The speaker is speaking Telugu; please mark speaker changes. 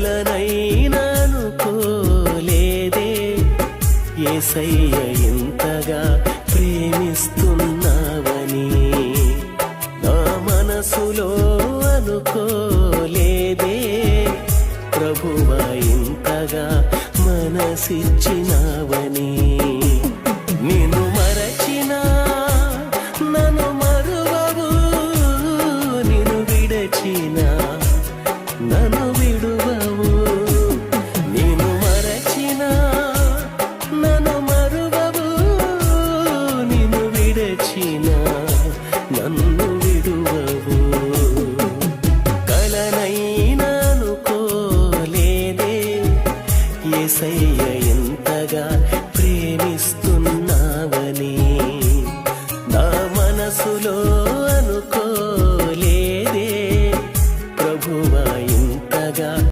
Speaker 1: కలనైనా అనుకోలేదే యేసయ్య ఇంతగా ప్రేమిస్తున్నావని. నా మనసులో అనుకోలేదే ప్రభువా ఇంతగా మనసిచ్చినావని. నిన్ను మరచినా నన్ను మరువవు, నిన్ను విడచినా నన్ను విడువవు. నిన్ను మరచినా నన్ను మరువవు, నిన్ను విడచినా నన్ను విడువవు. కలనైనా అనుకోలేదే యేసయ్య ఎంతగా